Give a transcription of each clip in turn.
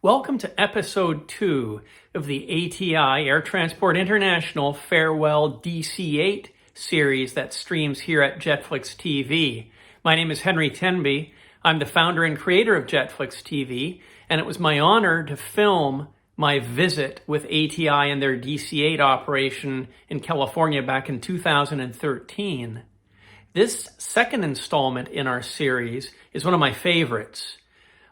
Welcome to episode 2 of the ATI Air Transport International Farewell DC-8 series that streams here at JetFlix TV. My name is Henry Tenby. I'm the founder and creator of JetFlix TV, and it was my honor to film my visit with ATI and their DC-8 operation in California back in 2013. This second installment in our series is one of my favorites.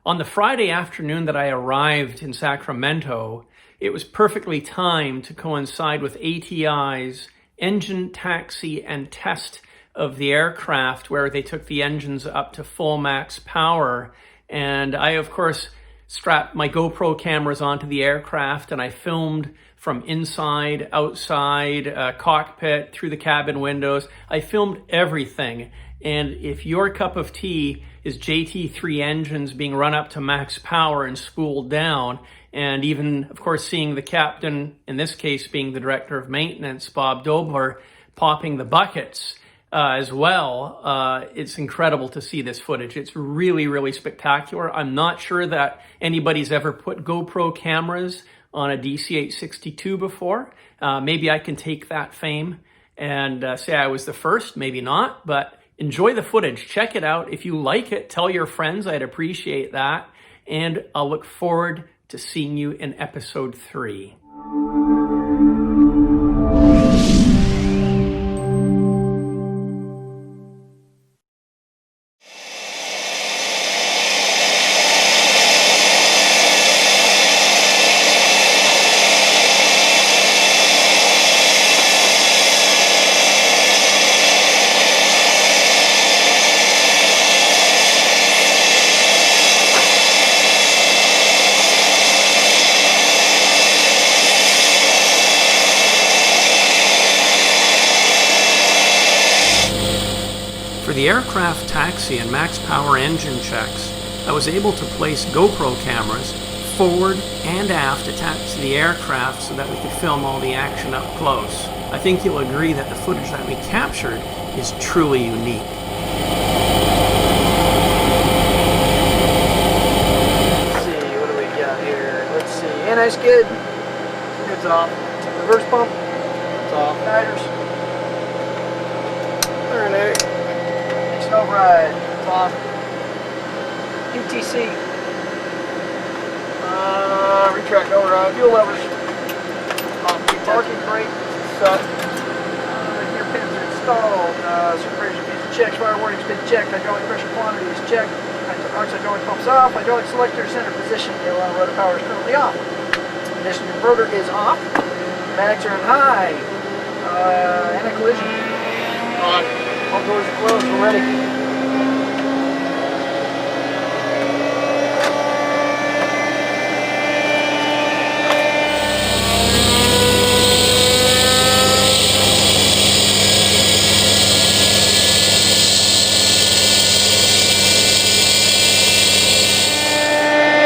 On the Friday afternoon that I arrived in Sacramento, it was perfectly timed to coincide with ATI's engine taxi and test of the aircraft, where they took the engines up to full max power. And I, of course, strapped my GoPro cameras onto the aircraft, and I filmed from inside, outside, cockpit, through the cabin windows. I filmed everything. And if your cup of tea is JT3 engines being run up to max power and spooled down, and even, of course, seeing the captain, in this case being the director of maintenance, Bob Dobler, popping the buckets as well, it's incredible to see this footage. It's really, really spectacular. I'm not sure that anybody's ever put GoPro cameras on a DC-8 62 before. Maybe I can take that fame and say I was the first, maybe not, but enjoy the footage. Check it out. If you like it, tell your friends. I'd appreciate that. And I'll look forward to seeing you in episode 3. For the aircraft taxi and max power engine checks, I was able to place GoPro cameras forward and aft attached to the aircraft so that we could film all the action up close. I think you'll agree that the footage that we captured is truly unique. Let's see, what do we got here? Let's see, anti-skid, skid's off. Reverse pump, it's off. Guiders, there. Override, it's off. UTC, retract override, fuel levers, off. Parking brake, set. Gear pins are installed. Supervision fees checked, fire warnings been checked, hydraulic pressure quantities checked, hydraulic pumps off, hydraulic selector center position, aileron rotor power is currently off. Ignition converter is off. Pneumatics are on high. Anti-collision on. All doors are closed, we're ready.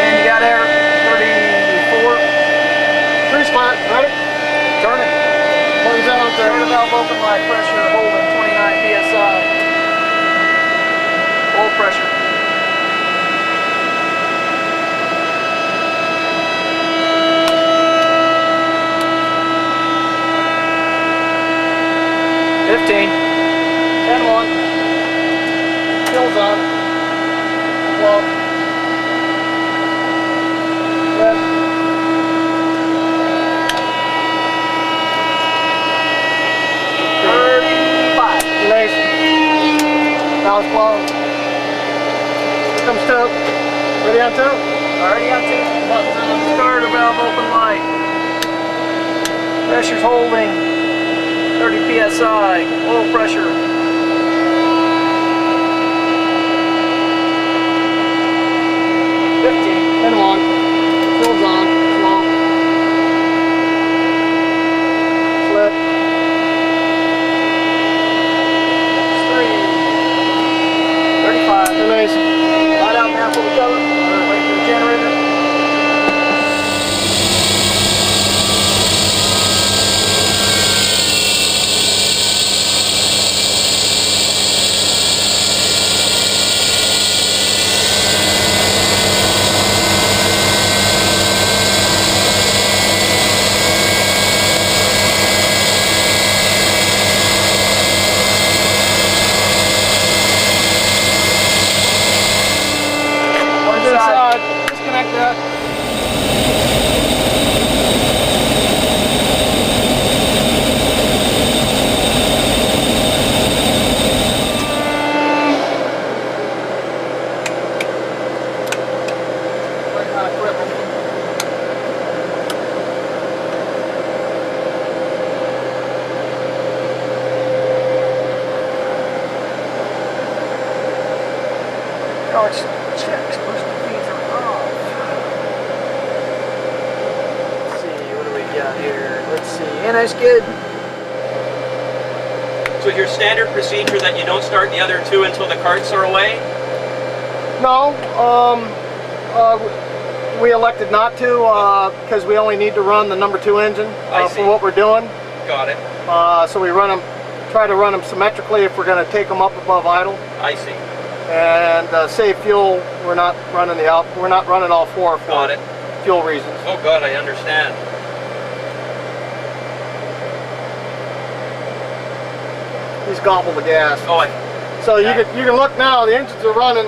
And you got air 34. Cruise flat, ready? Turn it. Close out there. Turn the valve open, light pressure holding 29 psi. Oil pressure. $15. 10-1. Kills on. Low. Left. Valve closed. Here comes tow. Ready on tow? Already on tow. Buttons on. Starter valve open light. Pressure's holding 30 psi. Oil pressure. And on. Fuel's on. Slow. Flip. 35. Nice. Light out now for the cover. Wait for the generator. Oh, it's checks. Boosting feeds are off. Let's see, what do we got here? Let's see. And that's good. So is your standard procedure that you don't start the other two until the carts are away? No, we elected not to because we only need to run the number 2 engine for what we're doing. Got it. So we run them, try to run them symmetrically if we're going to take them up above idle. I see. And save fuel. We're not running we're not running all 4 for Got it. fuel reasons. Oh God, I understand. He's gobbled the gas. Oh, so you can look now. The engines are running,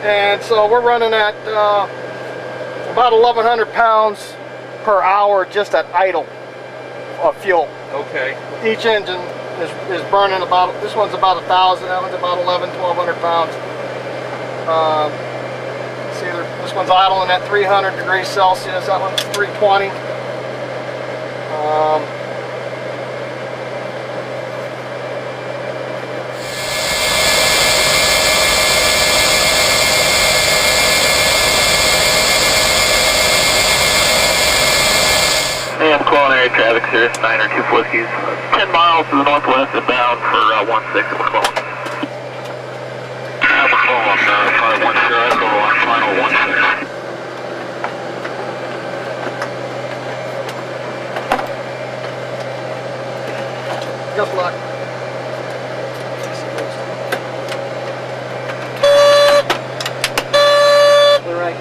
and so we're running at about 1,100 pounds per hour just at idle of fuel. Okay. Each engine is burning about. This one's about 1,000. That one's about 1,100 pounds. See, this one's idling at 300 degrees Celsius. That one's 320. AM culinary traffic, Cirrus 9 or 2 Whiskies. 10 miles to the northwest and bound for 16 McClellan. McClellan, probably 1 sure, so on final 16. Good luck. All right.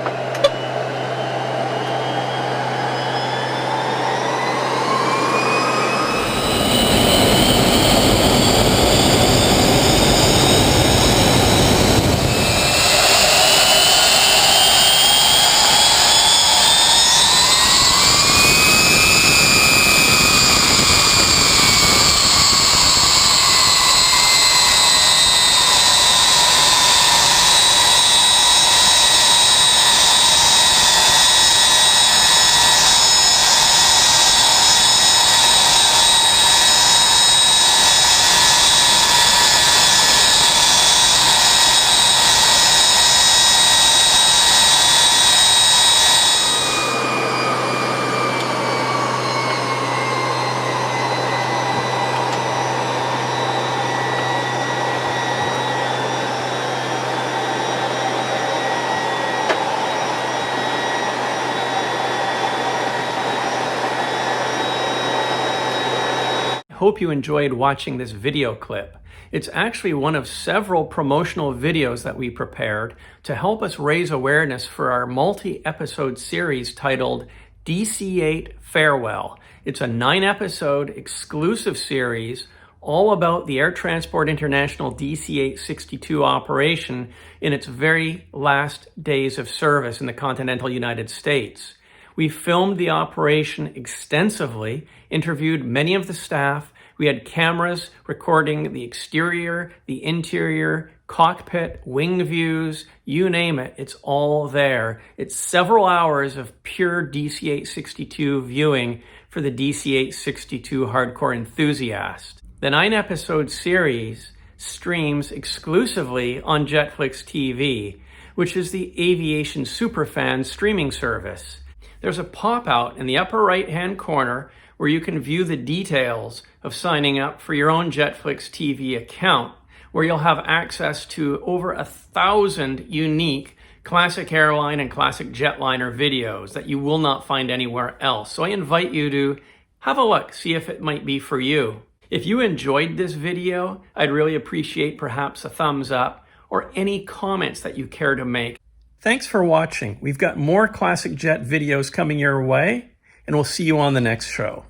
Hope you enjoyed watching this video clip. It's actually one of several promotional videos that we prepared to help us raise awareness for our multi-episode series titled DC-8 Farewell. It's a 9-episode exclusive series all about the Air Transport International DC-8 62 operation in its very last days of service in the continental United States. We filmed the operation extensively, interviewed many of the staff. We had cameras recording the exterior, the interior, cockpit, wing views, you name it, it's all there. It's several hours of pure DC-8 62 viewing for the DC-8 62 hardcore enthusiast. The 9-episode series streams exclusively on JetFlix TV, which is the aviation superfan streaming service. There's a pop-out in the upper right-hand corner where you can view the details of signing up for your own JetFlix TV account, where you'll have access to over 1,000 unique classic airline and classic jetliner videos that you will not find anywhere else. So I invite you to have a look, see if it might be for you. If you enjoyed this video, I'd really appreciate perhaps a thumbs up or any comments that you care to make. Thanks for watching. We've got more classic jet videos coming your way, and we'll see you on the next show.